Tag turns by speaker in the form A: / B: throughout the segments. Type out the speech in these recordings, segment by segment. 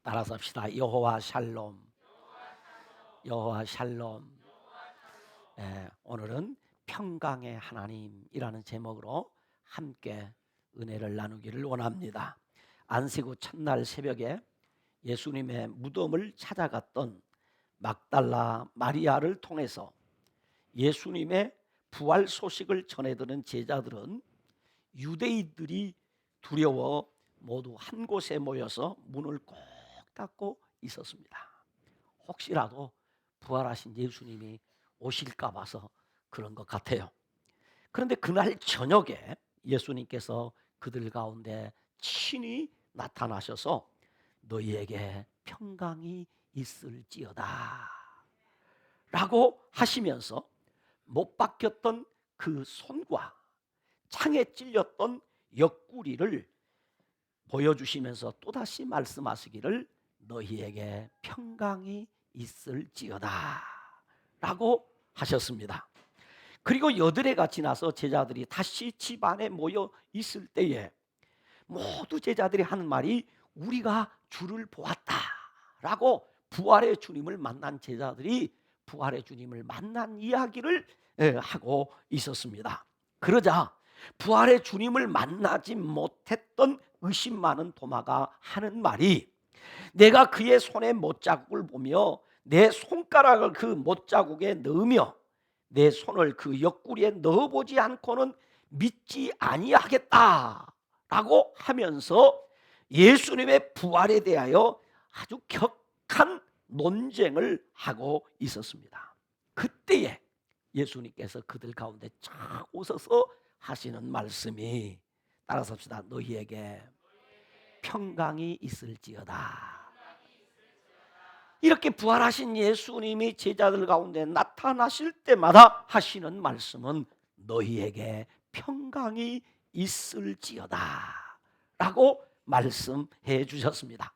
A: 따라서 합시다. 여호와 샬롬. 여호와 샬롬. 오늘은 평강의 하나님이라는 제목으로 함께 은혜를 나누기를 원합니다. 안식 후 첫날 새벽에 예수님의 무덤을 찾아갔던 막달라 마리아를 통해서 예수님의 부활 소식을 전해들은 제자들은 유대인들이 두려워 모두 한 곳에 모여서 문을 꼭 닫고 있었습니다. 혹시라도 부활하신 예수님이 오실까 봐서 그런 것 같아요. 그런데 그날 저녁에 예수님께서 그들 가운데 친히 나타나셔서 너희에게 평강이 있을지어다 라고 하시면서 못 박혔던 그 손과 창에 찔렸던 옆구리를 보여주시면서 또다시 말씀하시기를 너희에게 평강이 있을지어다 라고 하셨습니다. 그리고 여드레가 지나서 제자들이 다시 집 안에 모여 있을 때에 모두 제자들이 하는 말이 우리가 주를 보았다 라고 부활의 주님을 만난 제자들이 부활의 주님을 만난 이야기를 하고 있었습니다. 그러자 부활의 주님을 만나지 못했던 의심 많은 도마가 하는 말이 내가 그의 손에 못자국을 보며 내 손가락을 그 못자국에 넣으며 내 손을 그 옆구리에 넣어보지 않고는 믿지 아니하겠다라고 하면서 예수님의 부활에 대하여 아주 격한 논쟁을 하고 있었습니다. 그때에 예수님께서 그들 가운데 쫙 오셔서 하시는 말씀이 따라서 합시다. 너희에게 평강이 있을지어다. 이렇게 부활하신 예수님이 제자들 가운데 나타나실 때마다 하시는 말씀은 너희에게 평강이 있을지어다 라고 말씀해 주셨습니다.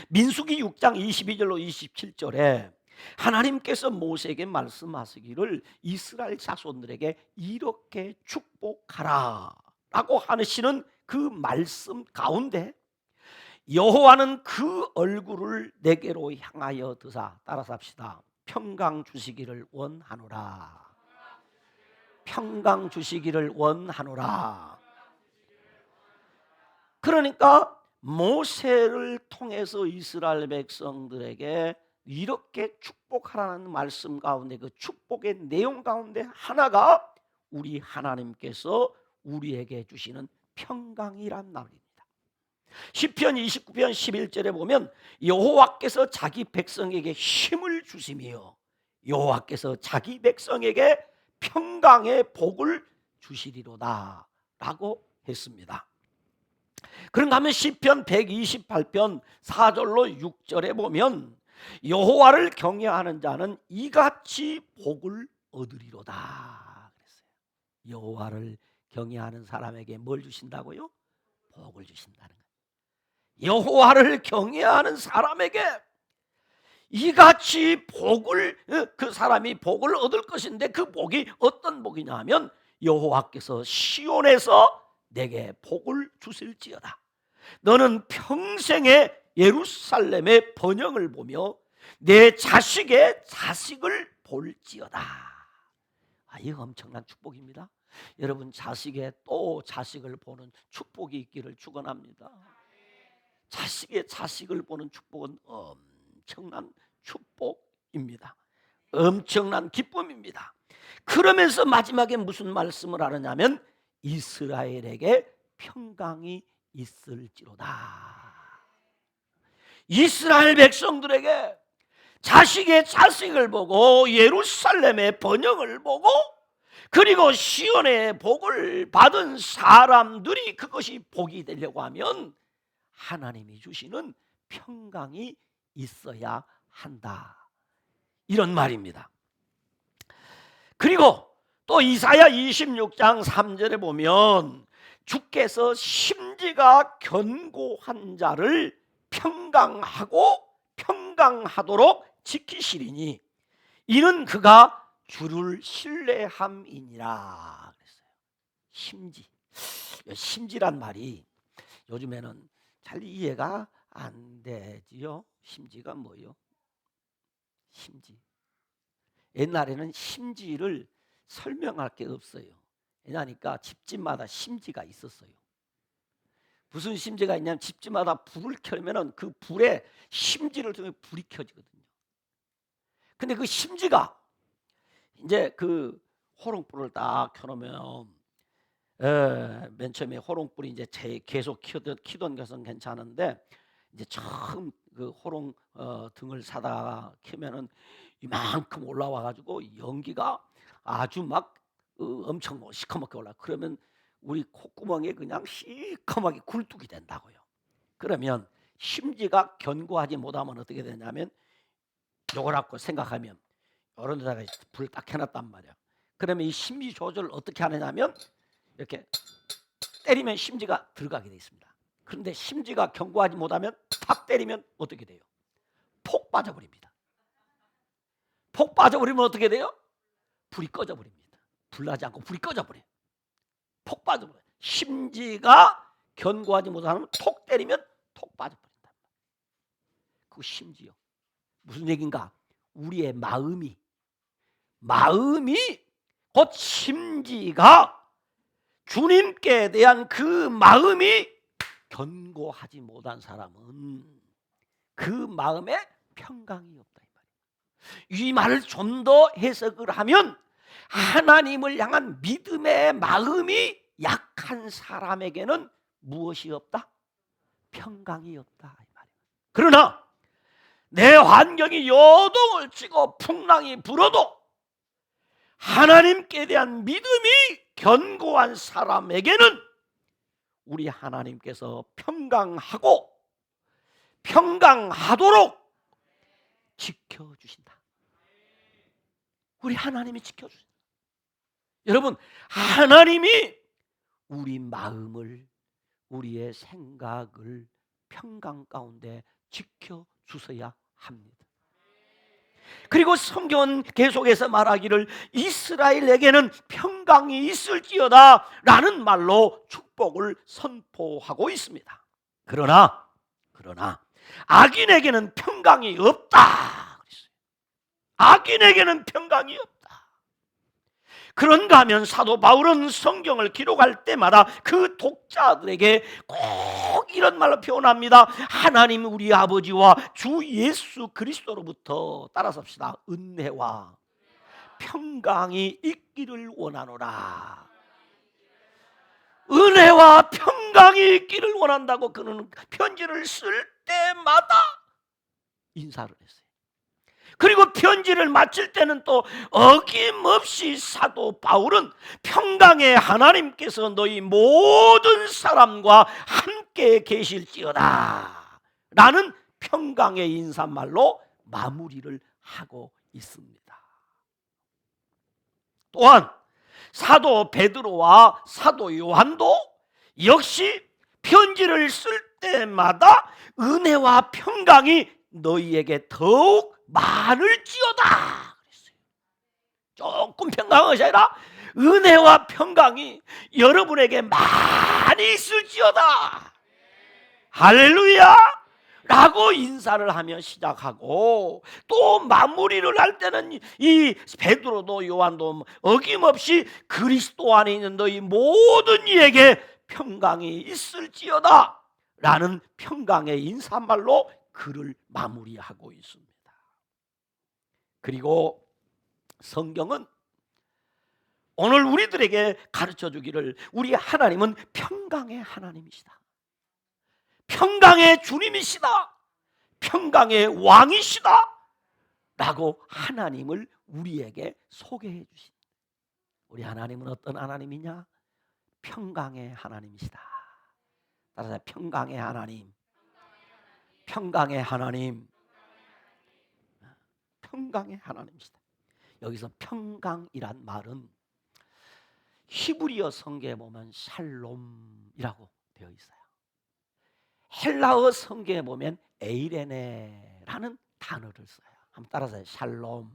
A: 민수기 6장 22절로 27절에 하나님께서 모세에게 말씀하시기를 이스라엘 자손들에게 이렇게 축복하라 라고 하시는 그 말씀 가운데 여호와는 그 얼굴을 내게로 향하여 드사 따라서 합시다. 평강 주시기를 원하노라. 평강 주시기를 원하노라. 그러니까 모세를 통해서 이스라엘 백성들에게 이렇게 축복하라는 말씀 가운데 그 축복의 내용 가운데 하나가 우리 하나님께서 우리에게 주시는 평강이란 말입니다. 시편 29편 11절에 보면 여호와께서 자기 백성에게 힘을 주시며 여호와께서 자기 백성에게 평강의 복을 주시리로다 라고 했습니다. 그런가 하면 시편 128편 4절로 6절에 보면 여호와를 경외하는 자는 이같이 복을 얻으리로다 그랬어요. 여호와를 경외하는 사람에게 뭘 주신다고요? 복을 주신다는 거예요. 여호와를 경외하는 사람에게 이같이 복을 그 사람이 복을 얻을 것인데 그 복이 어떤 복이냐 하면 여호와께서 시온에서 내게 복을 주실지어다. 너는 평생에 예루살렘의 번영을 보며 내 자식의 자식을 볼지어다. 이거 엄청난 축복입니다. 여러분 자식의 또 자식을 보는 축복이 있기를 축원합니다. 자식의 자식을 보는 축복은 엄청난 축복입니다. 엄청난 기쁨입니다. 그러면서 마지막에 무슨 말씀을 하느냐면 이스라엘에게 평강이 있을지로다. 이스라엘 백성들에게 자식의 자식을 보고 예루살렘의 번영을 보고 그리고 시온의 복을 받은 사람들이 그것이 복이 되려고 하면 하나님이 주시는 평강이 있어야 한다 이런 말입니다. 그리고 또 이사야 26장 3절에 보면 주께서 심지가 견고한 자를 평강하고 평강하도록 지키시리니 이는 그가 주를 신뢰함이니라 그랬어요. 심지란 말이 요즘에는 잘 이해가 안 되지요. 심지가 뭐요? 심지. 옛날에는 심지를 설명할 게 없어요. 왜냐하니까 집집마다 심지가 있었어요. 무슨 심지가 있냐면 집집마다 불을 켜면은 그 불에 심지를 통해 불이 켜지거든요. 근데 그 심지가 이제 그 호롱불을 딱 켜놓으면 맨 처음에 호롱불이 이제 계속 키던 것은 괜찮은데 이제 처음 그 호롱 등을 사다가 켜면은 이만큼 올라와 가지고 연기가 아주 막 엄청 뭐 시커멓게 올라. 그러면 우리 콧구멍에 그냥 시커멓게 굴뚝이 된다고요. 그러면 심지가 견고하지 못하면 어떻게 되냐면 요거라고 생각하면 이런 데다가 불을 딱 켜놨단 말이야. 그러면 이 심지 조절을 어떻게 하느냐면 이렇게 때리면 심지가 들어가게 돼 있습니다. 그런데 심지가 견고하지 못하면 탁 때리면 어떻게 돼요? 폭 빠져버립니다. 폭 빠져버리면 어떻게 돼요? 불이 꺼져버립니다. 불나지 않고 불이 꺼져버려요. 폭 빠져버려요. 심지가 견고하지 못하면 톡 때리면 톡 빠져버린다. 그 심지요. 무슨 얘기인가? 우리의 마음이 곧 심지가 주님께 대한 그 마음이 견고하지 못한 사람은 그 마음에 평강이 없다. 이 말을 좀 더 해석을 하면 하나님을 향한 믿음의 마음이 약한 사람에게는 무엇이 없다? 평강이 없다. 그러나 내 환경이 요동을 치고 풍랑이 불어도 하나님께 대한 믿음이 견고한 사람에게는 우리 하나님께서 평강하도록 지켜주신다. 우리 하나님이 지켜주신다. 여러분, 하나님이 우리 마음을, 우리의 생각을 평강 가운데 지켜주셔야 합니다. 그리고 성경은 계속해서 말하기를 이스라엘에게는 평강이 있을지어다 라는 말로 축복을 선포하고 있습니다. 그러나 악인에게는 평강이 없다. 악인에게는 평강이 없다. 그런가 하면 사도 바울은 성경을 기록할 때마다 그 독자들에게 꼭 이런 말로 표현합니다. 하나님 우리 아버지와 주 예수 그리스도로부터 따라서 합시다. 은혜와 평강이 있기를 원하노라. 은혜와 평강이 있기를 원한다고 그는 편지를 쓸 때마다 인사를 했어요. 그리고 편지를 마칠 때는 또 어김없이 사도 바울은 평강의 하나님께서 너희 모든 사람과 함께 계실지어다 라는 평강의 인사말로 마무리를 하고 있습니다. 또한 사도 베드로와 사도 요한도 역시 편지를 쓸 때마다 은혜와 평강이 너희에게 더욱 많을지어다 그랬어요. 조금 평강한 것이 아니라 은혜와 평강이 여러분에게 많이 있을지어다. 할렐루야 라고 인사를 하며 시작하고, 또 마무리를 할 때는 이 베드로도 요한도 어김없이 그리스도 안에 있는 너희 모든 이에게 평강이 있을지어다 라는 평강의 인사말로 글을 마무리하고 있습니다. 그리고 성경은 오늘 우리들에게 가르쳐 주기를 우리 하나님은 평강의 하나님이시다. 평강의 주님이시다. 평강의 왕이시다. 라고 하나님을 우리에게 소개해 주십니다. 우리 하나님은 어떤 하나님이냐? 평강의 하나님이시다. 따라서 평강의 하나님. 평강의 하나님. 평강의 하나님이시다. 여기서 평강이란 말은 히브리어 성경에 보면 샬롬이라고 되어 있어요. 헬라어 성경에 보면 에이레네라는 단어를 써요. 한번 따라서 샬롬.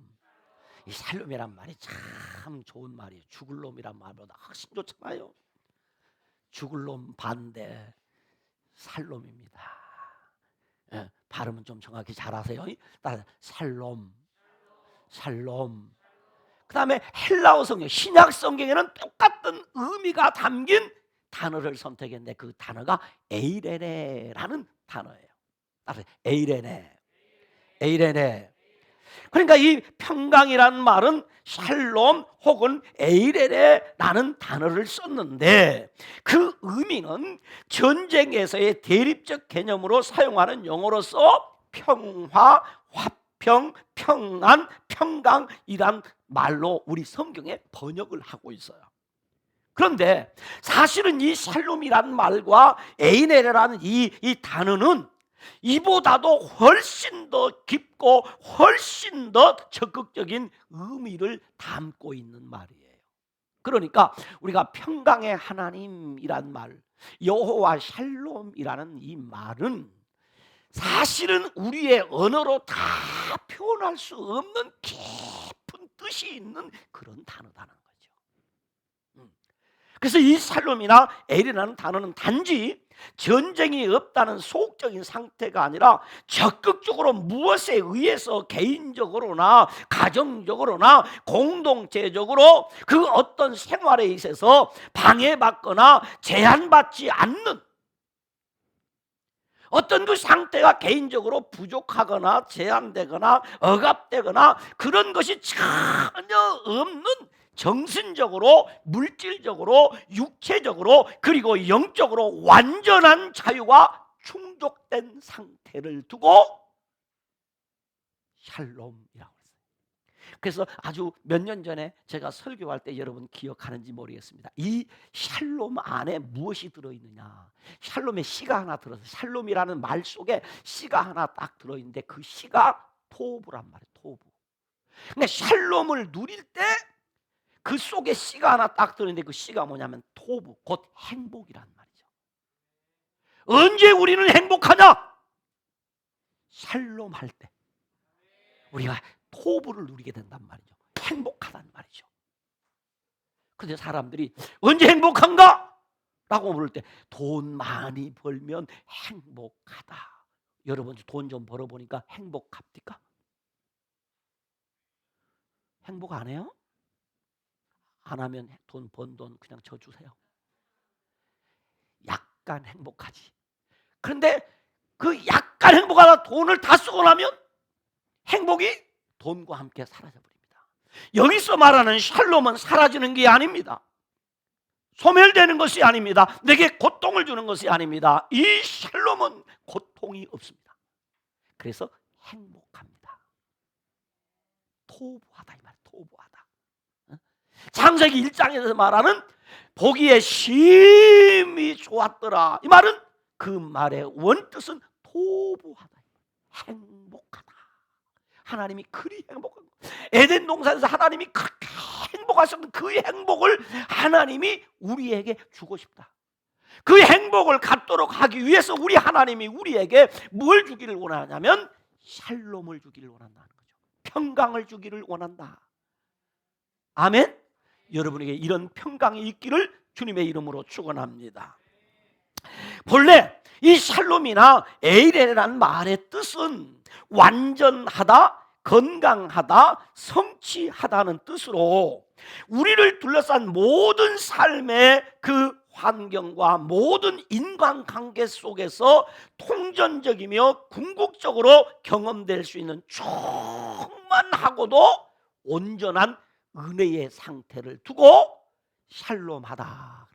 A: 이 샬롬이란 말이 참 좋은 말이에요. 죽을 놈이란 말보다 훨씬 좋잖아요. 죽을 놈 반대 샬롬입니다. 예, 발음은 좀 정확히 잘하세요. 샬롬, 샬롬. 그 다음에 헬라어 성경, 신약 성경에는 똑같은 의미가 담긴 단어를 선택했는데 그 단어가 에이레네라는 단어예요. 에이레네, 에이레네. 그러니까 이 평강이라는 말은 샬롬 혹은 에이레네라는 단어를 썼는데 그 의미는 전쟁에서의 대립적 개념으로 사용하는 용어로서 평화, 화평, 평안, 평강이란 말로 우리 성경에 번역을 하고 있어요. 그런데 사실은 이 샬롬이라는 말과 에이레네라는 이 단어는 이보다도 훨씬 더 깊고 훨씬 더 적극적인 의미를 담고 있는 말이에요. 그러니까 우리가 평강의 하나님이란 말, 여호와 샬롬이라는 이 말은 사실은 우리의 언어로 다 표현할 수 없는 깊은 뜻이 있는 그런 단어다는 거죠. 그래서 이 샬롬이나 엘이라는 단어는 단지 전쟁이 없다는 소극적인 상태가 아니라 적극적으로 무엇에 의해서 개인적으로나 가정적으로나 공동체적으로 그 어떤 생활에 있어서 방해받거나 제한받지 않는 어떤 그 상태가 개인적으로 부족하거나 제한되거나 억압되거나 그런 것이 전혀 없는 정신적으로, 물질적으로, 육체적으로 그리고 영적으로 완전한 자유와 충족된 상태를 두고 샬롬이라고 했어요. 그래서 아주 몇 년 전에 제가 설교할 때 여러분 기억하는지 모르겠습니다. 이 샬롬 안에 무엇이 들어있느냐, 샬롬의 시가 하나 들어서, 샬롬이라는 말 속에 시가 하나 딱 들어있는데 그 시가 토부란 말이에요. 토부. 근데 샬롬을 누릴 때 그 속에 시가 하나 딱 들어있는데 그 시가 뭐냐면 토부, 곧 행복이란 말이죠. 언제 우리는 행복하냐? 샬롬할 때 우리가 토부를 누리게 된단 말이죠. 행복하단 말이죠. 근데 사람들이 언제 행복한가? 라고 물을 때 돈 많이 벌면 행복하다. 여러분 돈 좀 벌어보니까 행복합니까? 행복 안 해요? 안 하면 돈 번 돈 그냥 줘주세요. 약간 행복하지. 그런데 그 약간 행복하다 돈을 다 쓰고 나면 행복이 돈과 함께 사라져버립니다. 여기서 말하는 샬롬은 사라지는 게 아닙니다. 소멸되는 것이 아닙니다. 내게 고통을 주는 것이 아닙니다. 이 샬롬은 고통이 없습니다. 그래서 행복합니다. 토부하다 이 말, 토부하다. 창세기 1장에서 말하는 보기에 심히 좋았더라. 이 말은 그 말의 원뜻은 토부하다, 행복하다. 하나님이 그리 행복한 거. 에덴 동산에서 하나님이 그렇게 행복하셨던 그 행복을 하나님이 우리에게 주고 싶다. 그 행복을 갖도록 하기 위해서 우리 하나님이 우리에게 뭘 주기를 원하냐면 샬롬을 주기를 원한다는 거죠. 평강을 주기를 원한다. 아멘. 여러분에게 이런 평강이 있기를 주님의 이름으로 축원합니다. 본래 이 샬롬이나 에이레라는 말의 뜻은 완전하다, 건강하다, 성취하다는 뜻으로 우리를 둘러싼 모든 삶의 그 환경과 모든 인간관계 속에서 통전적이며 궁극적으로 경험될 수 있는 충만하고도 온전한 은혜의 상태를 두고 샬롬하다.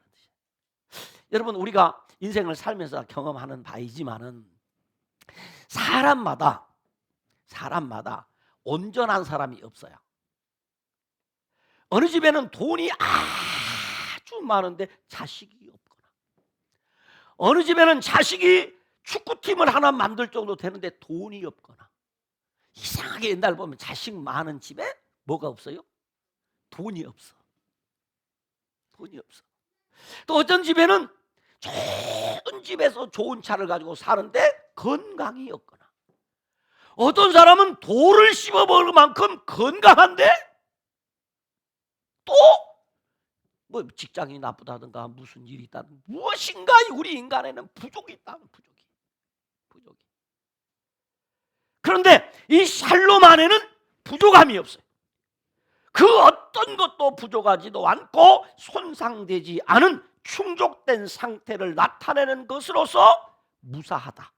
A: 여러분 우리가 인생을 살면서 경험하는 바이지만은 사람마다 온전한 사람이 없어요. 어느 집에는 돈이 아주 많은데 자식이 없거나, 어느 집에는 자식이 축구팀을 하나 만들 정도 되는데 돈이 없거나, 이상하게 옛날 보면 자식 많은 집에 뭐가 없어요? 돈이 없어. 돈이 없어. 또 어떤 집에는 좋은 집에서 좋은 차를 가지고 사는데 건강이 없거나, 어떤 사람은 돌을 씹어먹을 만큼 건강한데 또 뭐 직장이 나쁘다든가 무슨 일이 있다든 무엇인가 우리 인간에는 부족이 있다는 부족이. 그런데 이 샬롬 안에는 부족함이 없어요. 그 어떤 것도 부족하지도 않고 손상되지 않은 충족된 상태를 나타내는 것으로서 무사하다.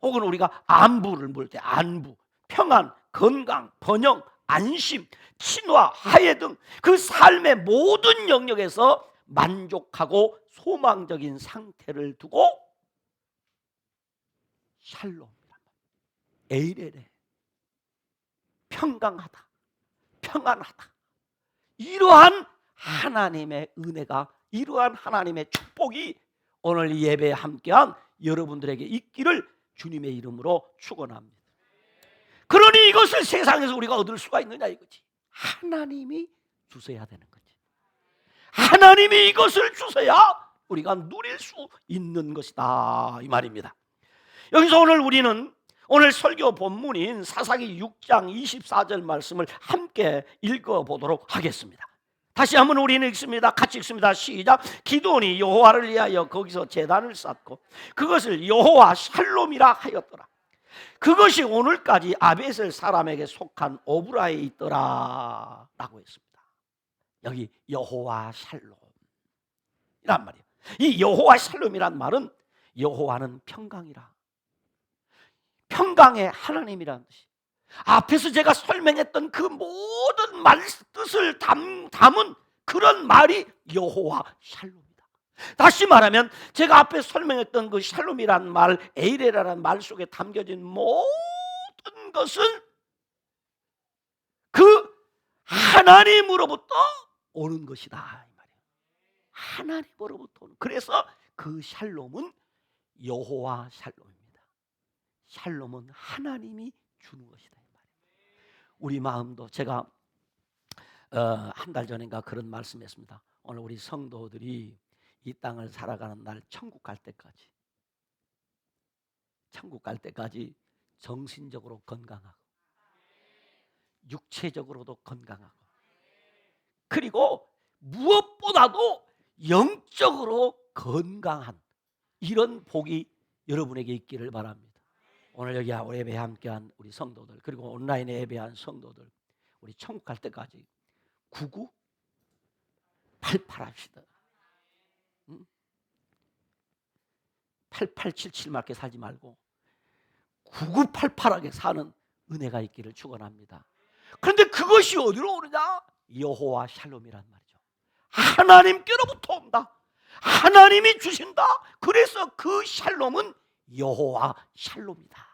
A: 혹은 우리가 안부를 물 때 안부, 평안, 건강, 번영, 안심, 친화, 화해 등 그 삶의 모든 영역에서 만족하고 소망적인 상태를 두고 샬롬, 에이레레, 평강하다, 평안하다. 이러한 하나님의 은혜가, 이러한 하나님의 축복이 오늘 예배에 함께한 여러분들에게 있기를 주님의 이름으로 축원합니다. 그러니 이것을 세상에서 우리가 얻을 수가 있느냐 이거지. 하나님이 주셔야 되는 거지. 하나님이 이것을 주셔야 우리가 누릴 수 있는 것이다 이 말입니다. 여기서 우리는 오늘 설교 본문인 사사기 6장 24절 말씀을 함께 읽어보도록 하겠습니다. 다시 한번 우리는 읽습니다. 같이 읽습니다. 시작. 기드온이 여호와를 위하여 거기서 제단을 쌓고 그것을 여호와 샬롬이라 하였더라. 그것이 오늘까지 아벳의 사람에게 속한 오브라에 있더라 라고 했습니다. 여기 여호와 샬롬 이란 말이에요. 이 여호와 샬롬이란 말은 여호와는 평강이라, 평강의 하나님이라는 뜻이. 앞에서 제가 설명했던 그 모든 말 뜻을 담은 그런 말이 여호와 샬롬이다. 다시 말하면 제가 앞에 설명했던 그 샬롬이란 말, 에이레라는 말 속에 담겨진 모든 것은 그 하나님으로부터 오는 것이다 이 말이에요. 하나님으로부터 오는. 그래서 그 샬롬은 여호와 샬롬입니다. 샬롬은 하나님이 주는 것이다 이 말이에요. 우리 마음도 제가 한 달 전인가 그런 말씀했습니다. 오늘 우리 성도들이 이 땅을 살아가는 날 천국 갈 때까지 정신적으로 건강하고 육체적으로도 건강하고 그리고 무엇보다도 영적으로 건강한 이런 복이 여러분에게 있기를 바랍니다. 오늘 여기 예배에 함께한 우리 성도들, 그리고 온라인에 예배한 성도들, 우리 천국 갈 때까지 9988 합시다. 8877 맞게 살지 말고 9988하게 사는 은혜가 있기를 축원합니다. 그런데 그것이 어디로 오느냐? 여호와 샬롬이란 말이죠. 하나님께로부터 온다. 하나님이 주신다. 그래서 그 샬롬은 여호와 샬롬이다.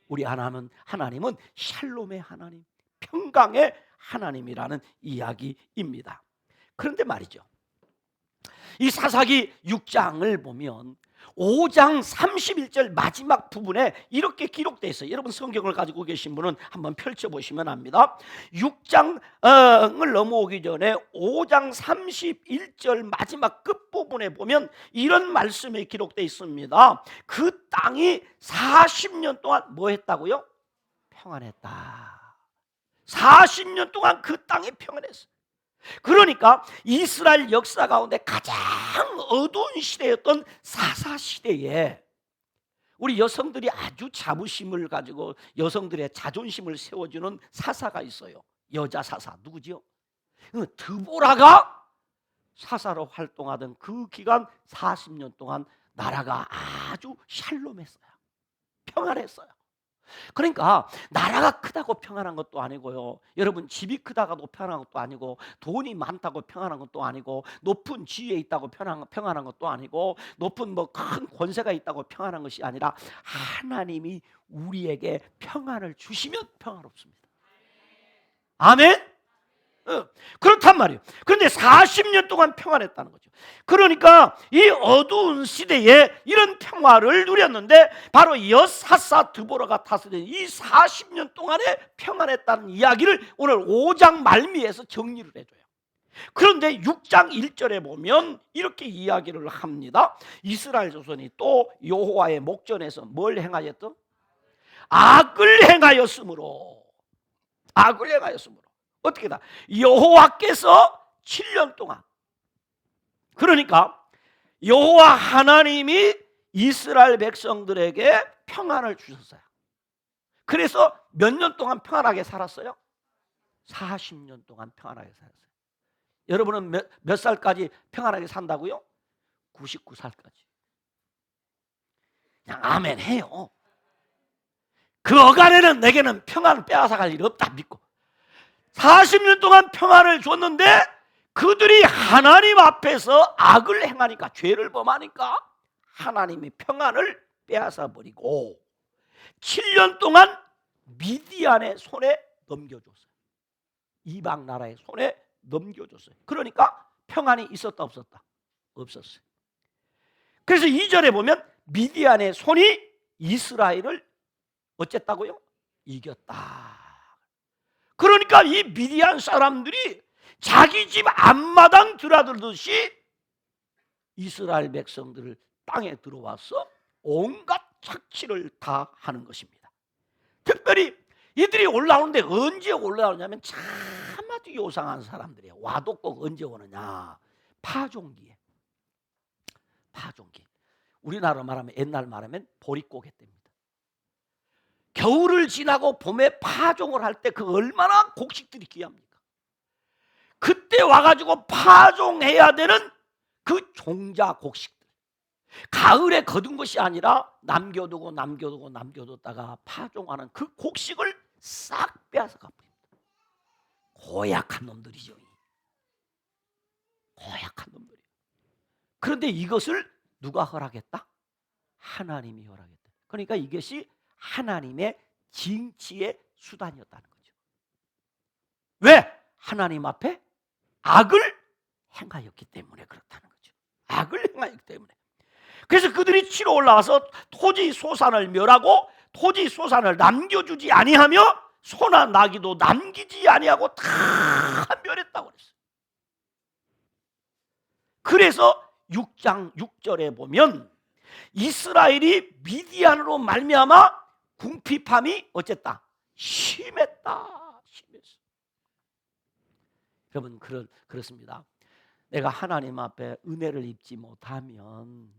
A: 우리 하나님은 샬롬의 하나님, 평강의 하나님이라는 이야기입니다. 그런데 말이죠, 이 사사기 6장을 보면 5장 31절 마지막 부분에 이렇게 기록되어 있어요. 여러분 성경을 가지고 계신 분은 한번 펼쳐보시면 압니다. 6장을 넘어오기 전에 5장 31절 마지막 끝부분에 보면 이런 말씀이 기록되어 있습니다. 그 땅이 40년 동안 뭐 했다고요? 평안했다. 40년 동안 그 땅이 평안했어요. 그러니까 이스라엘 역사 가운데 가장 어두운 시대였던 사사 시대에 우리 여성들이 아주 자부심을 가지고 여성들의 자존심을 세워주는 사사가 있어요. 여자 사사 누구지요? 드보라가 사사로 활동하던 그 기간 40년 동안 나라가 아주 샬롬했어요. 평안했어요. 그러니까 나라가 크다고 평안한 것도 아니고요, 여러분 집이 크다고 평안한 것도 아니고, 돈이 많다고 평안한 것도 아니고, 높은 지위에 있다고 평안한 것도 아니고, 높은 큰 권세가 있다고 평안한 것이 아니라 하나님이 우리에게 평안을 주시면 평안롭습니다. 아멘. 그렇단 말이에요. 그런데 40년 동안 평안했다는 거죠. 그러니까 이 어두운 시대에 이런 평화를 누렸는데 바로 여사사 드보라가 다스린 이 40년 동안에 평안했다는 이야기를 오늘 5장 말미에서 정리를 해줘요. 그런데 6장 1절에 보면 이렇게 이야기를 합니다. 이스라엘 조선이 또 여호와의 목전에서 뭘 행하였던? 악을 행하였으므로 어떻게다? 여호와께서 7년 동안, 그러니까 여호와 하나님이 이스라엘 백성들에게 평안을 주셨어요. 그래서 몇 년 동안 평안하게 살았어요? 40년 동안 평안하게 살았어요. 여러분은 몇 살까지 평안하게 산다고요? 99살까지. 그냥 아멘 해요. 그 어간에는 내게는 평안을 빼앗아갈 일이 없다 믿고 40년 동안 평안을 줬는데 그들이 하나님 앞에서 악을 행하니까, 죄를 범하니까 하나님이 평안을 빼앗아버리고 7년 동안 미디안의 손에 넘겨줬어요. 이방 나라의 손에 넘겨줬어요. 그러니까 평안이 있었다 없었다? 없었어요. 그래서 2절에 보면 미디안의 손이 이스라엘을 어쨌다고요? 이겼다. 그러니까 이 미디안 사람들이 자기 집 앞마당 드나들듯이 이스라엘 백성들을 땅에 들어와서 온갖 착취를 다 하는 것입니다. 특별히 이들이 올라오는데 언제 올라오냐면 참아도 요상한 사람들이에요. 와도 꼭 언제 오느냐? 파종기에. 파종기. 우리나라 말하면, 옛날 말하면 보릿고개 때입니다. 겨울을 지나고 봄에 파종을 할 때 그 얼마나 곡식들이 귀합니까? 그때 와가지고 파종해야 되는 그 종자 곡식들, 가을에 거둔 것이 아니라 남겨두다가 파종하는 그 곡식을 싹 빼앗아 가버립니다. 고약한 놈들이죠. 고약한 놈들이에요. 그런데 이것을 누가 허락했다? 하나님이 허락했다. 그러니까 이것이 하나님의 징치의 수단이었다는 거죠. 왜? 하나님 앞에 악을 행하였기 때문에 그렇다는 거죠. 악을 행하였기 때문에. 그래서 그들이 치러 올라와서 토지 소산을 멸하고 토지 소산을 남겨주지 아니하며 소나 나귀도 남기지 아니하고 다 멸했다고 그랬어요. 그래서 6장 6절에 보면 이스라엘이 미디안으로 말미암아 궁핍함이 어쨌다? 심했다. 심했어. 여러분 그렇습니다. 내가 하나님 앞에 은혜를 입지 못하면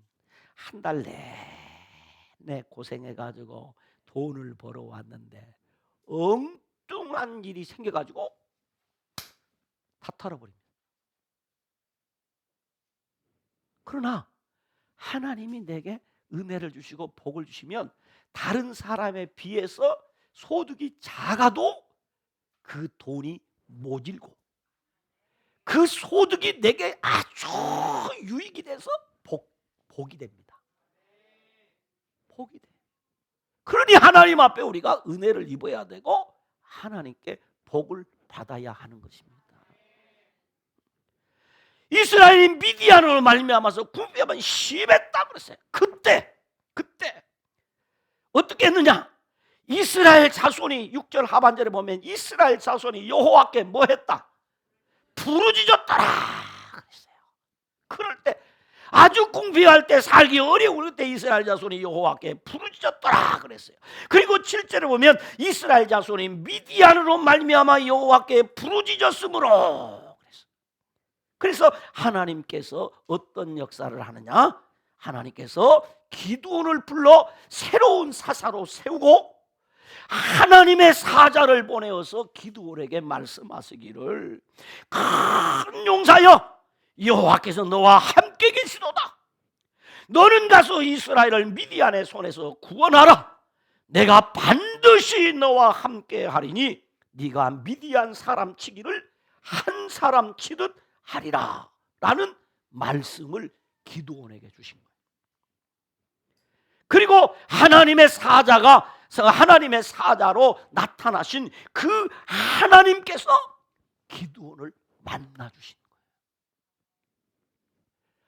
A: 한 달 내내 고생해가지고 돈을 벌어왔는데 엉뚱한 일이 생겨가지고 다 털어버립니다. 그러나 하나님이 내게 은혜를 주시고 복을 주시면 다른 사람에 비해서 소득이 작아도 그 돈이 모질고 그 소득이 내게 아주 유익이 돼서 복이 됩니다. 복이 돼. 그러니 하나님 앞에 우리가 은혜를 입어야 되고 하나님께 복을 받아야 하는 것입니다. 이스라엘이 미디안으로 말미암아서 궁핍함이 심했다 그랬어요. 그때 어떻게 했느냐? 이스라엘 자손이 6절 하반절에 보면 이스라엘 자손이 여호와께 뭐 했다? 부르짖었더라 그랬어요. 그럴 때 아주 궁핍할 때 살기 어려울 때 이스라엘 자손이 여호와께 부르짖었더라 그랬어요. 그리고 7절에 보면 이스라엘 자손이 미디안으로 말미암아 여호와께 부르짖었으므로 그랬어요. 그래서 하나님께서 어떤 역사를 하느냐? 하나님께서 기드온을 불러 새로운 사사로 세우고 하나님의 사자를 보내어서 기드온에게 말씀하시기를 큰 용사여 여호와께서 너와 함께 계시도다. 너는 가서 이스라엘을 미디안의 손에서 구원하라. 내가 반드시 너와 함께 하리니 네가 미디안 사람 치기를 한 사람 치듯 하리라 라는 말씀을 기드온에게 주신 거예요. 그리고 하나님의 사자로 나타나신 그 하나님께서 기드온을 만나 주신 거예요.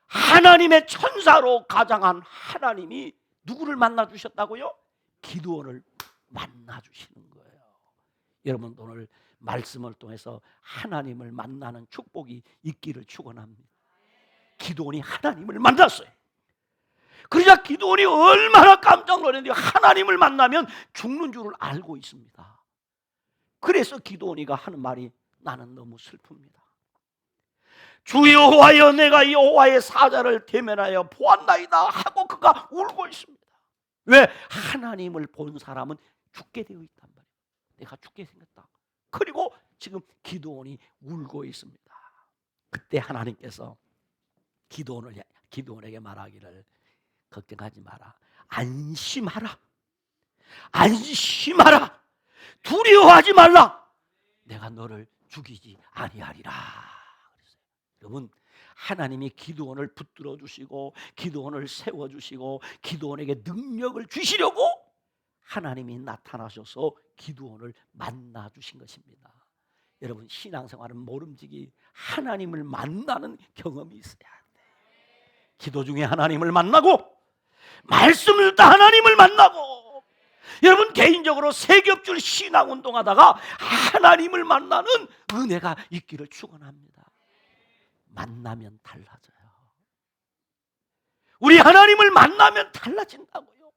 A: 하나님의 천사로 가장한 하나님이 누구를 만나 주셨다고요? 기드온을 만나 주시는 거예요. 여러분 오늘 말씀을 통해서 하나님을 만나는 축복이 있기를 축원합니다. 기드온이 하나님을 만났어요. 그러자 기드온이 얼마나 깜짝 놀랐는데 하나님을 만나면 죽는 줄을 알고 있습니다. 그래서 기드온이가 하는 말이 나는 너무 슬픕니다. 주 여호와여 내가 여호와의 사자를 대면하여 보았나이다 하고 그가 울고 있습니다. 왜? 하나님을 본 사람은 죽게 되어 있단 말이에요. 내가 죽게 생겼다. 그리고 지금 기드온이 울고 있습니다. 그때 하나님께서 기드온에게 말하기를 걱정하지 마라. 안심하라. 안심하라. 두려워하지 말라. 내가 너를 죽이지 아니하리라. 그랬어요. 여러분, 하나님이 기드온을 붙들어 주시고 기드온을 세워 주시고 기드온에게 능력을 주시려고 하나님이 나타나셔서 기드온을 만나 주신 것입니다. 여러분, 신앙생활은 모름지기 하나님을 만나는 경험이 있어야 돼. 기도 중에 하나님을 만나고 말씀을 듣다 하나님을 만나고, 여러분 개인적으로 세겹줄 신앙 운동하다가 하나님을 만나는 은혜가 있기를 축원합니다. 만나면 달라져요. 우리 하나님을 만나면 달라진다고요.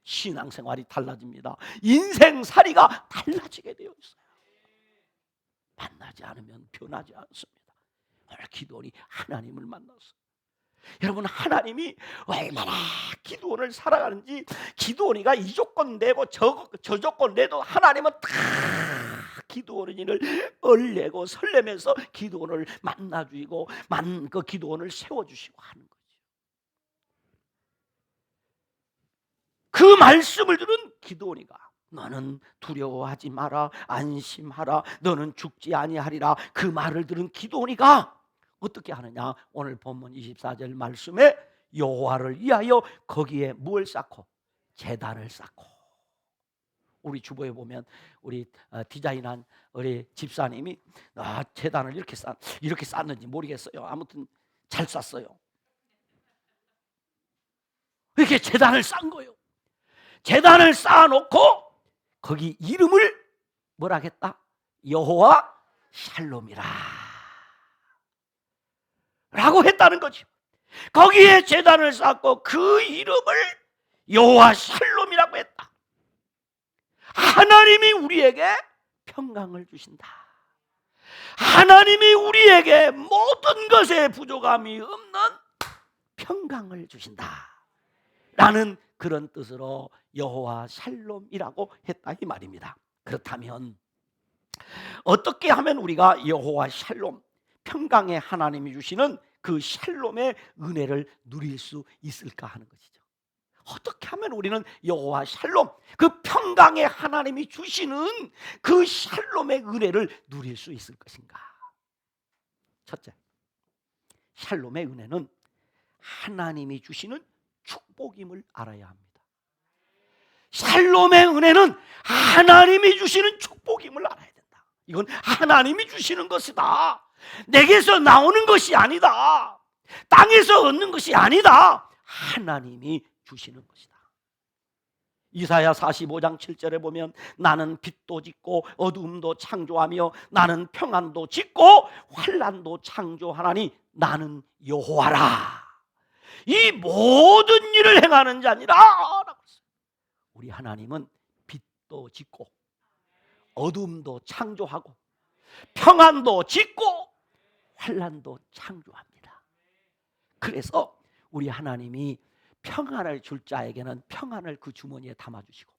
A: 신앙생활이 달라집니다. 인생살이가 달라지게 되어 있어요. 만나지 않으면 변하지 않습니다. 오늘 기드온이 하나님을 만났어요. 여러분, 하나님이 얼마나 기드온을 사랑하는지, 기드온이가 이 조건 내고 저 조건 내도 하나님은 다 기드온을 얼레고 설레면서 기드온을 만나주고 그 기드온을 세워주시고 하는 거죠. 그 말씀을 들은 기드온이가 너는 두려워하지 마라, 안심하라, 너는 죽지 아니하리라, 그 말을 들은 기드온이가 어떻게 하느냐? 오늘 본문 24절 말씀에 여호와를 위하여 거기에 뭘 쌓고? 제단을 쌓고. 우리 주보에 보면 우리 디자인한 우리 집사님이 제단을 이렇게 쌓는지 모르겠어요. 아무튼 잘 쌌어요. 이렇게 제단을 쌓은 거예요. 제단을 쌓아놓고 거기 이름을 뭐라 했다? 여호와 샬롬이라 라고 했다는 거죠. 거기에 제단을 쌓고 그 이름을 여호와 샬롬이라고 했다. 하나님이 우리에게 평강을 주신다. 하나님이 우리에게 모든 것에 부족함이 없는 평강을 주신다 라는 그런 뜻으로 여호와 샬롬이라고 했다 이 말입니다. 그렇다면 어떻게 하면 우리가 여호와 샬롬, 평강의 하나님이 주시는 그 샬롬의 은혜를 누릴 수 있을까 하는 것이죠. 어떻게 하면 우리는 여호와 샬롬, 그 평강의 하나님이 주시는 그 샬롬의 은혜를 누릴 수 있을 것인가? 첫째, 샬롬의 은혜는 하나님이 주시는 축복임을 알아야 합니다. 샬롬의 은혜는 하나님이 주시는 축복임을 알아야 된다. 이건 하나님이 주시는 것이다. 내게서 나오는 것이 아니다. 땅에서 얻는 것이 아니다. 하나님이 주시는 것이다. 이사야 45장 7절에 보면 나는 빛도 짓고 어두움도 창조하며 나는 평안도 짓고 환난도 창조하나니 나는 여호와라. 이 모든 일을 행하는 자니라. 우리 하나님은 빛도 짓고 어둠도 창조하고 평안도 짓고 환난도 창조합니다. 그래서 우리 하나님이 평안을 줄 자에게는 평안을 그 주머니에 담아주시고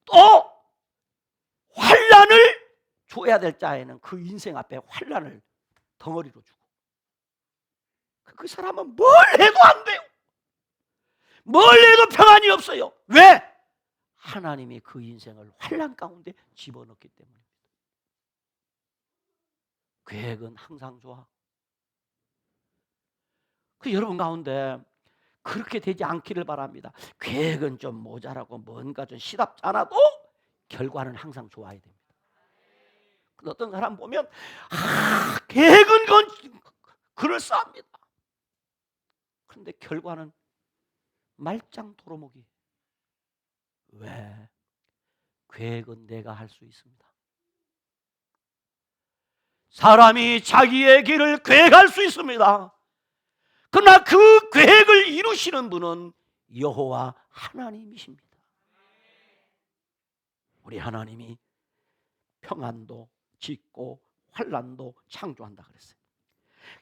A: 또 환난을 줘야 될 자에는 그 인생 앞에 환난을 덩어리로 주고, 그 사람은 뭘 해도 안 돼요. 뭘 해도 평안이 없어요. 왜? 하나님이 그 인생을 환난 가운데 집어넣기 때문입니다. 계획은 항상 좋아. 그 여러분 가운데 그렇게 되지 않기를 바랍니다. 계획은 좀 모자라고 뭔가 좀 시답지 않아도 결과는 항상 좋아야 됩니다. 어떤 사람 보면 계획은 그럴싸합니다. 그런데 결과는 말짱 도루묵이. 왜? 계획은 내가 할 수 있습니다. 사람이 자기의 길을 계획할 수 있습니다. 그러나 그 계획을 이루시는 분은 여호와 하나님이십니다. 우리 하나님이 평안도 짓고 환난도 창조한다 그랬어요.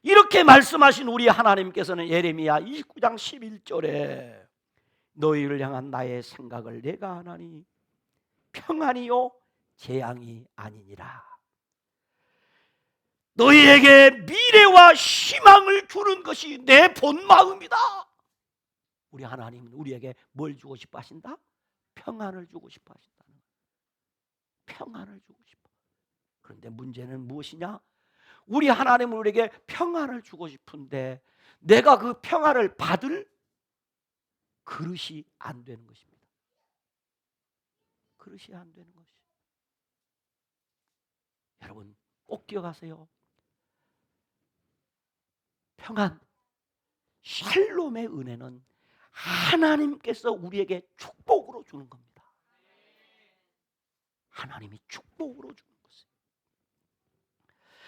A: 이렇게 말씀하신 우리 하나님께서는 예레미야 29장 11절에 너희를 향한 나의 생각을 내가 하나니 평안이요 재앙이 아니니라. 너희에게 미래와 희망을 주는 것이 내 본 마음이다. 우리 하나님은 우리에게 뭘 주고 싶어 하신다? 평안을 주고 싶어 하신다는 거예요. 평안을 주고 싶어. 그런데 문제는 무엇이냐? 우리 하나님은 우리에게 평안을 주고 싶은데 내가 그 평안을 받을 그릇이 안 되는 것입니다. 그릇이 안 되는 것이. 여러분 꼭 기억하세요. 평안, 샬롬의 은혜는 하나님께서 우리에게 축복으로 주는 겁니다. 하나님이 축복으로 주는 것이에요.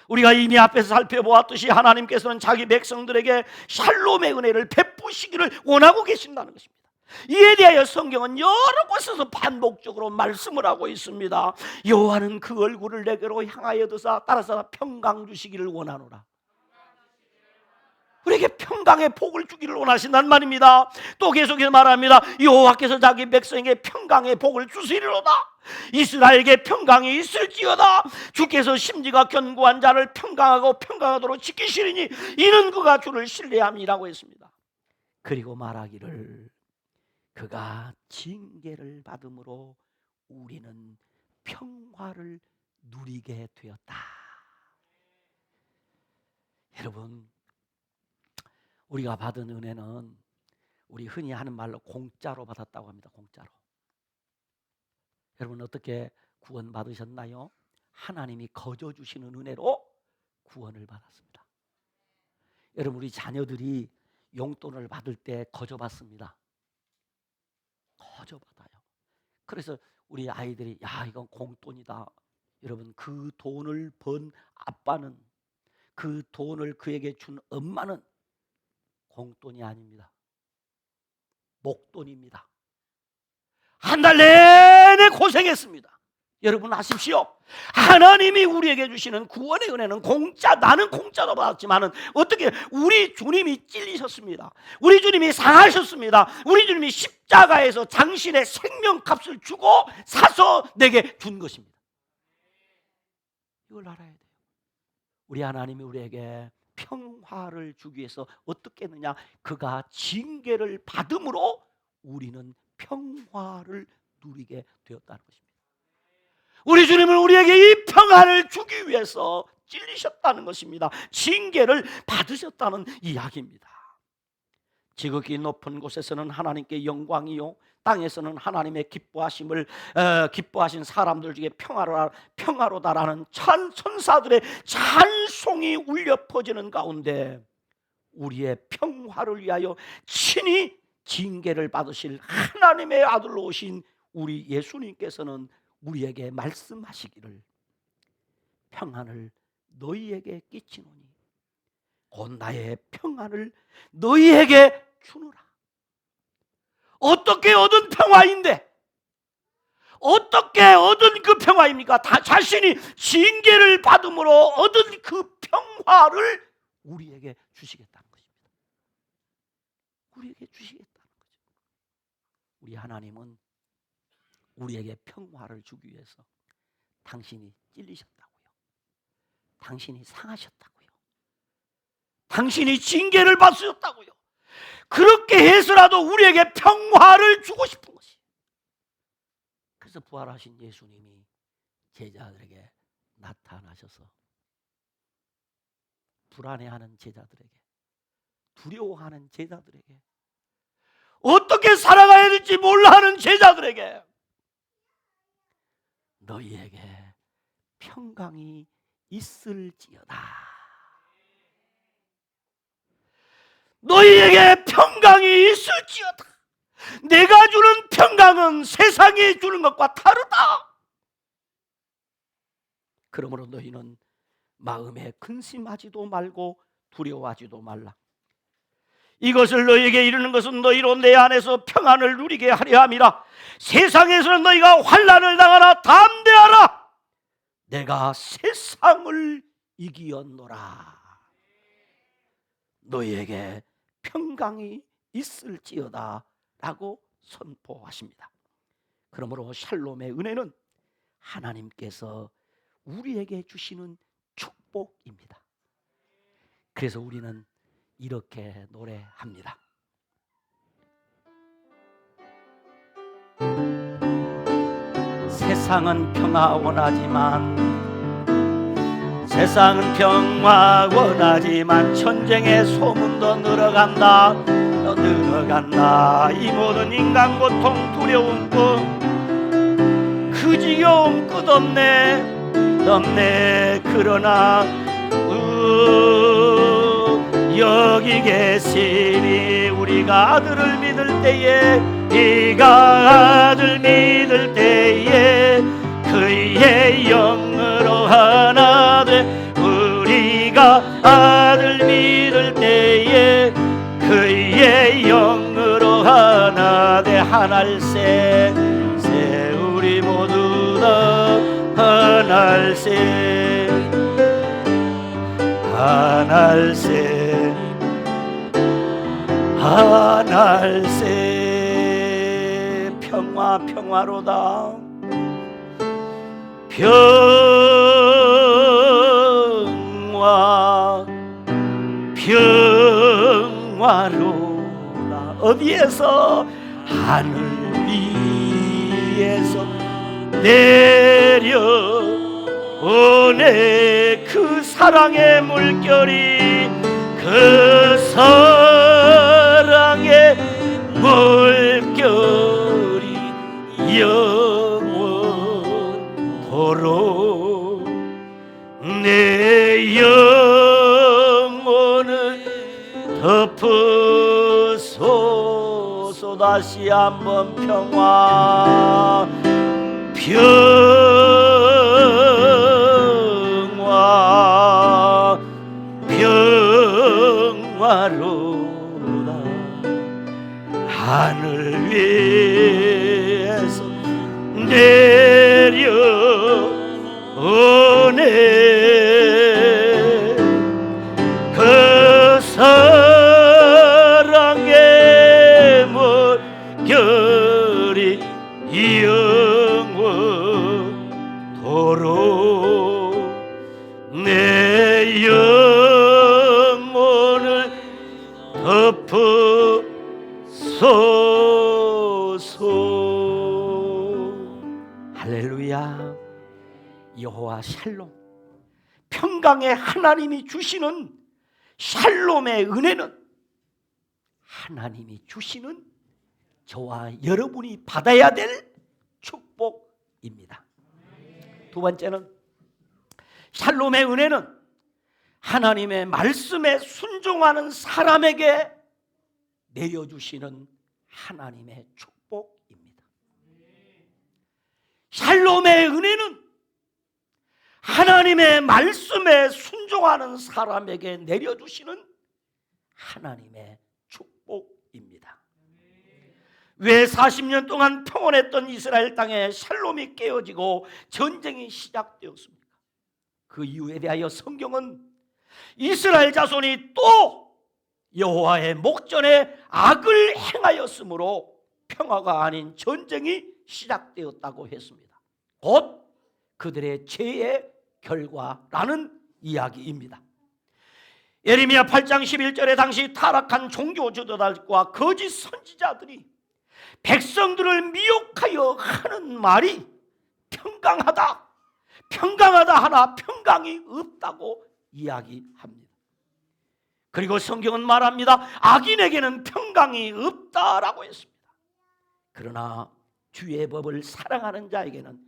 A: 우리가 이미 앞에서 살펴보았듯이 하나님께서는 자기 백성들에게 샬롬의 은혜를 베푸시기를 원하고 계신다는 것입니다. 이에 대하여 성경은 여러 곳에서 반복적으로 말씀을 하고 있습니다. 여호와는 그 얼굴을 내게로 향하여 드사 따라서 평강 주시기를 원하노라. 우리에게 평강의 복을 주기를 원하신단 말입니다. 또 계속해서 말합니다. 여호와께서 자기 백성에게 평강의 복을 주시리로다. 이스라엘에게 평강이 있을지어다. 주께서 심지가 견고한 자를 평강하고 평강하도록 지키시리니 이는 그가 주를 신뢰함이라고 했습니다. 그리고 말하기를 그가 징계를 받음으로 우리는 평화를 누리게 되었다. 여러분, 우리가 받은 은혜는 우리 흔히 하는 말로 공짜로 받았다고 합니다. 공짜로. 여러분 어떻게 구원 받으셨나요? 하나님이 거저 주시는 은혜로 구원을 받았습니다. 여러분 우리 자녀들이 용돈을 받을 때 거저 받습니다. 거저 받아요. 그래서 우리 아이들이 야 이건 공돈이다. 여러분 그 돈을 번 아빠는, 그 돈을 그에게 준 엄마는 공돈이 아닙니다. 목돈입니다. 한 달 내내 고생했습니다. 여러분 아십시오. 하나님이 우리에게 주시는 구원의 은혜는 공짜, 나는 공짜로 받았지만은 어떻게 우리 주님이 찔리셨습니다. 우리 주님이 상하셨습니다. 우리 주님이 십자가에서 당신의 생명값을 주고 사서 내게 준 것입니다. 이걸 알아야 돼요. 우리 하나님이 우리에게 평화를 주기 위해서 어떻게 했느냐? 그가 징계를 받음으로 우리는 평화를 누리게 되었다는 것입니다. 우리 주님은 우리에게 이 평안을 주기 위해서 찔리셨다는 것입니다. 징계를 받으셨다는 이야기입니다. 지극히 높은 곳에서는 하나님께 영광이요 땅에서는 하나님의 기뻐하신 사람들 중에 평화로다라는 천사들의 찬송이 울려 퍼지는 가운데 우리의 평화를 위하여 친히 징계를 받으실 하나님의 아들로 오신 우리 예수님께서는 우리에게 말씀하시기를 평안을 너희에게 끼치노니 곧 나의 평안을 너희에게 주노라. 어떻게 얻은 평화인데, 어떻게 얻은 그 평화입니까? 다 자신이 징계를 받음으로 얻은 그 평화를 우리에게 주시겠다는 것입니다. 우리에게 주시겠다는 거죠. 우리 하나님은 우리에게 평화를 주기 위해서 당신이 찔리셨다고요. 당신이 상하셨다고요. 당신이 징계를 받으셨다고요. 그렇게 해서라도 우리에게 평화를 주고 싶은 것이. 그래서 부활하신 예수님이 제자들에게 나타나셔서 불안해하는 제자들에게, 두려워하는 제자들에게, 어떻게 살아가야 될지 몰라 하는 제자들에게 너희에게 평강이 있을지어다. 너희에게 평강이 있을지어다. 내가 주는 평강은 세상이 주는 것과 다르다. 그러므로 너희는 마음에 근심하지도 말고 두려워하지도 말라. 이것을 너희에게 이르는 것은 너희로 내 안에서 평안을 누리게 하려 함이라. 세상에서는 너희가 환난을 당하나 담대하라. 내가 세상을 이기었노라. 너희에게 평강이 있을지어다 라고 선포하십니다. 그러므로 샬롬의 은혜는 하나님께서 우리에게 주시는 축복입니다. 그래서 우리는 이렇게 노래합니다. 세상은 평화 원하지만 전쟁의 소문도 늘어간다. 이 모든 인간 고통 두려움 그 지겨움 끝없네. 그러나 여기 계시니 우리가 아들을 믿을 때에 그의 영으로 하나 돼. 우리가 아들 믿을 때에 그의 영으로 하나 돼. 하늘새 우리 모두 다 하늘새 평화로다. 평화로다. 어디에서? 하늘 위에서 내려오네. 그 사랑의 물결이 그 사랑의 물결이 영원토록 내 영혼을 덮으소서. 다시 한번 평화로다. 하늘 위에서 내려오네. 그 사랑의 물결이 영원토록 내 영혼을 덮으소서. 할렐루야. 여호와 샬롬, 평강의 하나님이 주시는 샬롬의 은혜는 하나님이 주시는 저와 여러분이 받아야 될 축복입니다. 두 번째는 샬롬의 은혜는 하나님의 말씀에 순종하는 사람에게 내려주시는 하나님의 축복입니다. 샬롬의 은혜는 하나님의 말씀에 순종하는 사람에게 내려주시는 하나님의 축복입니다. 왜 40년 동안 평온했던 이스라엘 땅에 샬롬이 깨어지고 전쟁이 시작되었습니까? 그 이유에 대하여 성경은 이스라엘 자손이 또 여호와의 목전에 악을 행하였으므로 평화가 아닌 전쟁이 시작되었다고 했습니다. 곧 그들의 죄의 결과라는 이야기입니다. 예레미야 8장 11절에 당시 타락한 종교 지도자들과 거짓 선지자들이 백성들을 미혹하여 하는 말이 평강하다 하나 평강이 없다고 이야기합니다. 그리고 성경은 말합니다. 악인에게는 평강이 없다라고 했습니다. 그러나 주의 법을 사랑하는 자에게는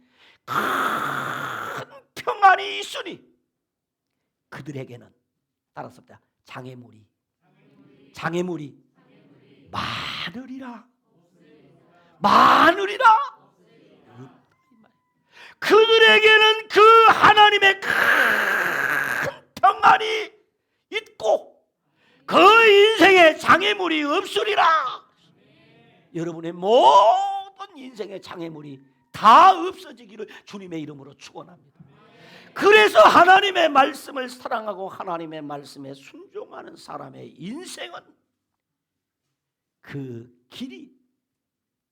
A: 큰 평안이 있으니 그들에게는 따라서 장애물이 많으리라. 그들에게는 그 하나님의 큰 평안이 있고 그 인생에 장애물이 없으리라. 여러분의 모든 인생의 장애물이 다 없어지기를 주님의 이름으로 축원합니다. 그래서 하나님의 말씀을 사랑하고 하나님의 말씀에 순종하는 사람의 인생은 그 길이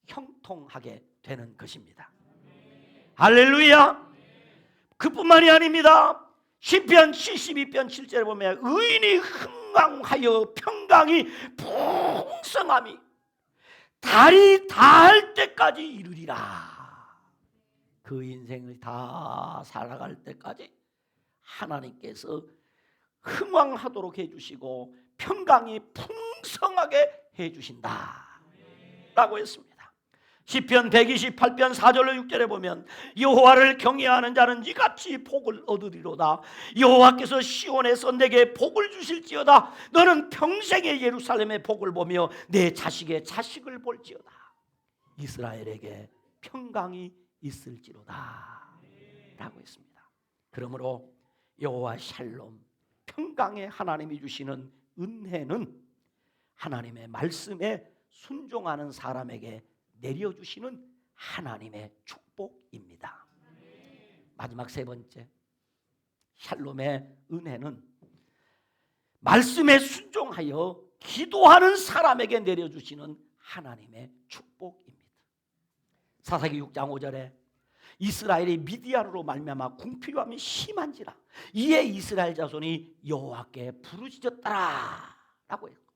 A: 형통하게 되는 것입니다. 할렐루야. 그뿐만이 아닙니다. 시편 72편 7절에 보면 의인이 흥왕하여 평강이 풍성함이 달이 닿을 때까지 이르리라. 그 인생을 다 살아갈 때까지 하나님께서 흥왕하도록 해주시고 평강이 풍성하게 해주신다 라고 했습니다. 시편 128편 4절로 6절에 보면 여호와를 경외하는 자는 이같이 복을 얻으리로다. 여호와께서 시온에서 내게 복을 주실지어다. 너는 평생의 예루살렘의 복을 보며 내 자식의 자식을 볼지어다. 이스라엘에게 평강이 있을지로다 라고 했습니다. 그러므로 여호와 샬롬, 평강의 하나님이 주시는 은혜는 하나님의 말씀에 순종하는 사람에게 내려주시는 하나님의 축복입니다. 마지막 세 번째, 샬롬의 은혜는 말씀에 순종하여 기도하는 사람에게 내려주시는 하나님의 축복입니다. 사사기 6장 5절에 이스라엘이 미디안으로 말미암아 궁핍함이 심한지라 이에 이스라엘 자손이 여호와께 부르짖었더라 라고 했고,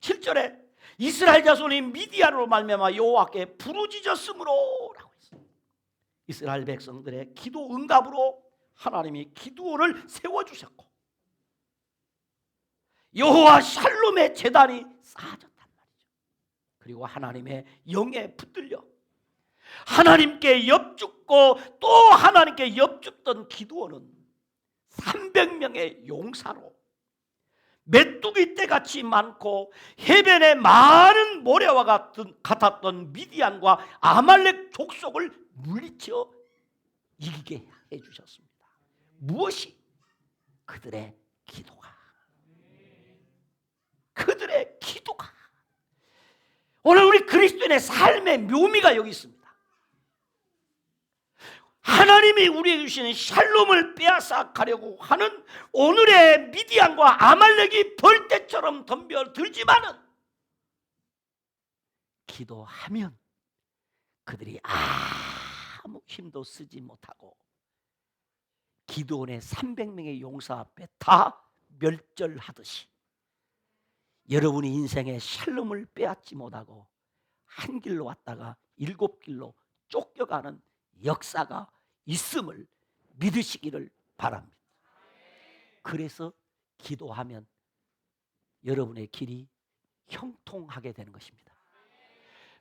A: 7절에 이스라엘 자손이 미디안으로 말미암아 여호와께 부르짖었으므로 라고 했어요. 이스라엘 백성들의 기도 응답으로 하나님이 기드온을 세워주셨고 여호와 샬롬의 제단이 쌓아졌단 말이죠. 그리고 하나님의 영에 붙들려 하나님께 엽죽고 또 하나님께 엽죽던 기드온은 300명의 용사로 메뚜기 떼같이 많고 해변에 많은 모래와 같았던 미디안과 아말렉 족속을 물리쳐 이기게 해주셨습니다. 무엇이? 그들의 기도가. 그들의 기도가. 오늘 우리 그리스도인의 삶의 묘미가 여기 있습니다. 하나님이 우리에게 주시는 샬롬을 빼앗아 가려고 하는 오늘의 미디안과 아말렉이 벌떼처럼 덤벼들지만은 기도하면 그들이 아무 힘도 쓰지 못하고 기드온의 300명의 용사 앞에 다 멸절하듯이 여러분이 인생의 샬롬을 빼앗지 못하고 한 길로 왔다가 7길로 쫓겨가는 역사가 있음을 믿으시기를 바랍니다. 그래서 기도하면 여러분의 길이 형통하게 되는 것입니다.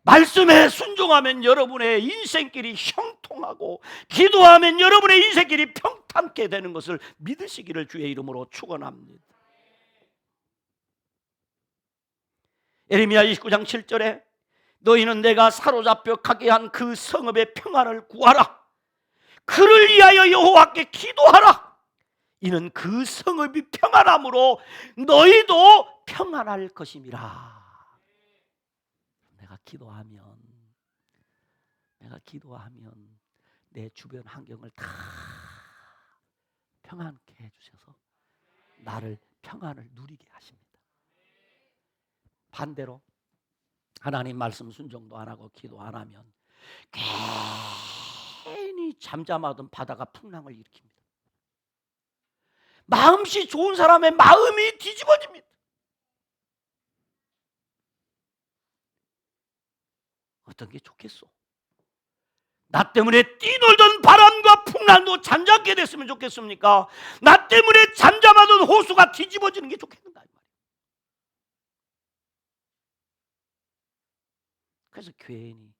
A: 말씀에 순종하면 여러분의 인생길이 형통하고 기도하면 여러분의 인생길이 평탄케 되는 것을 믿으시기를 주의 이름으로 축원합니다. 예레미야 29장 7절에 너희는 내가 사로잡혀 가게 한 그 성읍의 평안을 구하라. 그를 위하여 여호와께 기도하라. 이는 그 성읍이 평안함으로 너희도 평안할 것임이라. 내가 기도하면 내 주변 환경을 다 평안케 해주셔서 나를 평안을 누리게 하십니다. 반대로 하나님 말씀 순종도 안 하고 기도 안 하면 괜히 잠잠하던 바다가 풍랑을 일으킵니다. 마음씨 좋은 사람의 마음이 뒤집어집니다. 어떤 게 좋겠소? 나 때문에 뛰놀던 바람과 풍랑도 잠잠게 됐으면 좋겠습니까? 나 때문에 잠잠하던 호수가 뒤집어지는 게 좋겠는가? 그래서 괜히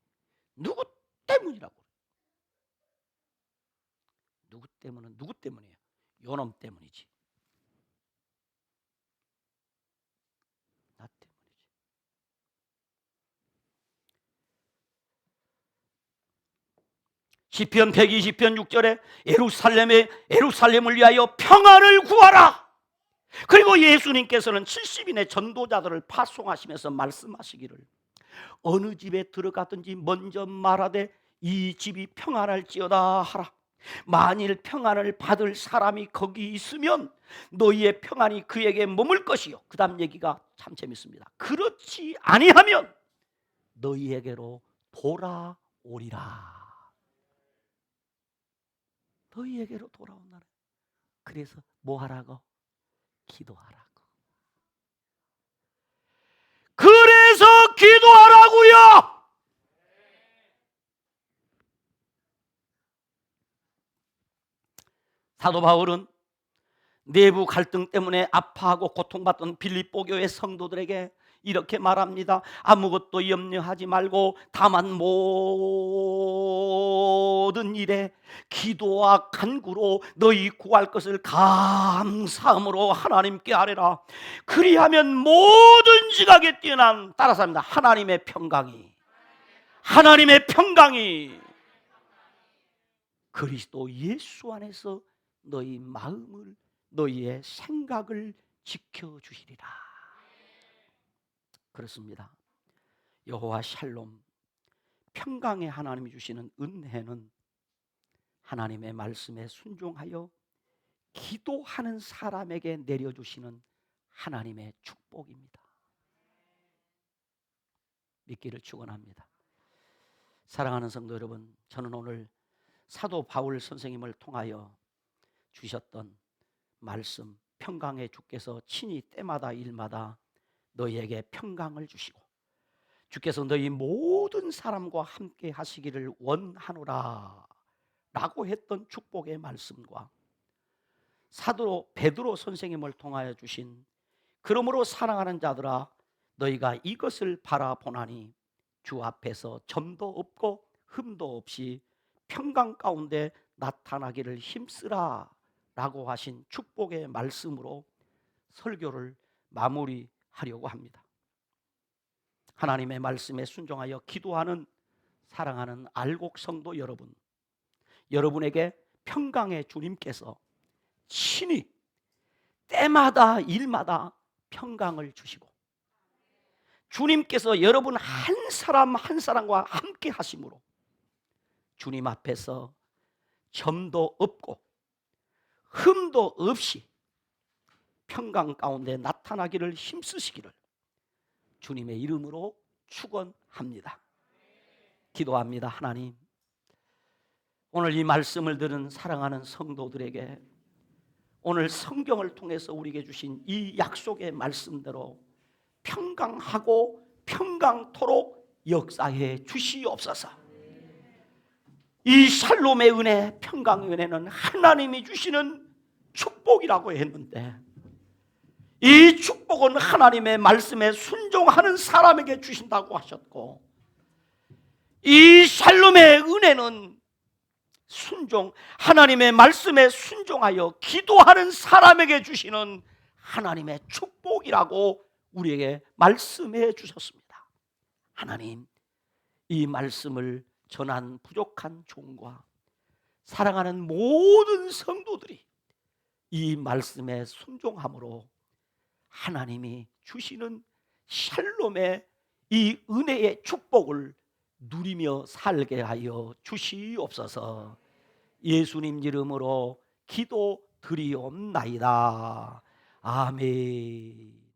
A: 누구 때문이라고. 누구 때문은 누구 때문이에요? 요놈 때문이지. 나 때문이지. 시편 120편 6절에 예루살렘을 위하여 평안을 구하라. 그리고 예수님께서는 70인의 전도자들을 파송하시면서 말씀하시기를 어느 집에 들어가든지 먼저 말하되 이 집이 평안할지어다 하라. 만일 평안을 받을 사람이 거기 있으면 너희의 평안이 그에게 머물 것이요. 그 다음 얘기가 참 재밌습니다. 그렇지 아니하면 너희에게로 돌아오리라. 너희에게로 돌아온다네. 그래서 뭐 하라고? 기도하라고. 그래서 기도하라고요. 사도 바울은 내부 갈등 때문에 아파하고 고통받던 빌립보 교회 성도들에게 이렇게 말합니다. 아무것도 염려하지 말고 다만 모든 일에 기도와 간구로 너희 구할 것을 감사함으로 하나님께 아뢰라. 그리하면 모든 지각에 뛰어난, 따라서 합니다, 하나님의 평강이 그리스도 예수 안에서 너희 마음을, 너희의 생각을 지켜주시리라. 그렇습니다. 여호와 샬롬, 평강의 하나님이 주시는 은혜는 하나님의 말씀에 순종하여 기도하는 사람에게 내려주시는 하나님의 축복입니다. 믿기를 축원합니다. 사랑하는 성도 여러분, 저는 오늘 사도 바울 선생님을 통하여 주셨던 말씀, 평강의 주께서 친히 때마다 일마다 너희에게 평강을 주시고 주께서 너희 모든 사람과 함께 하시기를 원하노라 라고 했던 축복의 말씀과 사도 베드로 선생님을 통하여 주신 그러므로 사랑하는 자들아 너희가 이것을 바라보나니 주 앞에서 점도 없고 흠도 없이 평강 가운데 나타나기를 힘쓰라 라고 하신 축복의 말씀으로 설교를 마무리하려고 합니다. 하나님의 말씀에 순종하여 기도하는 사랑하는 알곡 성도 여러분, 여러분에게 평강의 주님께서 친히 때마다 일마다 평강을 주시고 주님께서 여러분 한 사람 한 사람과 함께 하심으로 주님 앞에서 점도 없고 흠도 없이 평강 가운데 나타나기를 힘쓰시기를 주님의 이름으로 축원합니다. 기도합니다. 하나님, 오늘 이 말씀을 들은 사랑하는 성도들에게 오늘 성경을 통해서 우리에게 주신 이 약속의 말씀대로 평강하고 평강토록 역사해 주시옵소서. 이 샬롬의 은혜, 평강의 은혜는 하나님이 주시는 축복이라고 했는데 이 축복은 하나님의 말씀에 순종하는 사람에게 주신다고 하셨고 이 샬롬의 은혜는 하나님의 말씀에 순종하여 기도하는 사람에게 주시는 하나님의 축복이라고 우리에게 말씀해 주셨습니다. 하나님, 이 말씀을 전한 부족한 종과 사랑하는 모든 성도들이 이 말씀에 순종함으로 하나님이 주시는 샬롬의 이 은혜의 축복을 누리며 살게 하여 주시옵소서. 예수님 이름으로 기도드리옵나이다. 아멘.